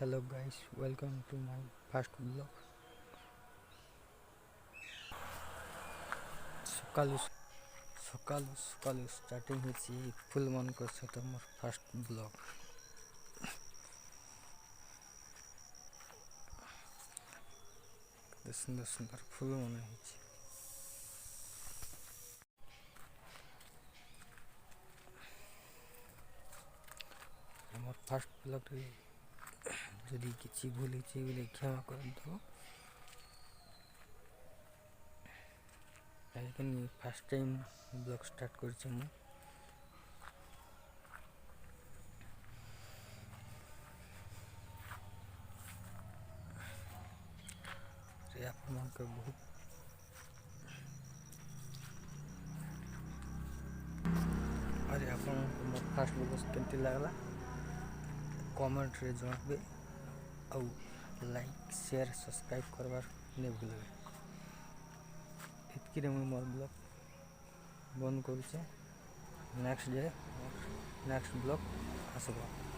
Hello guys, welcome to my first vlog. ସକାଳୁ ସକାଳୁ ସକାଳୁ ଷ୍ଟାର୍ଟିଂ ହେଇଛି ଫୁଲମାନଙ୍କ ସହିତ ମୋର ଫାଷ୍ଟ ବ୍ଲଗ୍। କେତେ ସୁନ୍ଦର ସୁନ୍ଦର ଫୁଲମାନ ହେଇଛି। আমার ফার্স্ট ব্লগରେ যদি କିଛି ଭୁଲ ହେଇଛି ବୋଲେ କ୍ଷମା କରନ୍ତୁ। କାହିଁକି ଫାର୍ଷ୍ଟ ଟାଇମ୍ ବ୍ଲଗ୍ ଷ୍ଟାର୍ଟ କରିଛି ମୁଁ। ଆପଣଙ୍କ ବହୁତ ଆରେ ଆପଣଙ୍କୁ ମୋର ଫାର୍ଷ୍ଟ ବ୍ଲଗ୍ କେମିତି ଲାଗିଲା କମେଣ୍ଟରେ ଜଣାଇବେ, ଆଉ ଲାଇକ୍ ସେୟାର ସବସ୍କ୍ରାଇବ୍ କରବାର ନାଇଁ ଭୁଲିବେ। ଏତିକିରେ ମୁଇଁ ମୋର ବ୍ଲଗ୍ ବନ୍ଦ କରୁଛେ। ନେକ୍ସଟ ବ୍ଲଗ୍ ଆସିବ।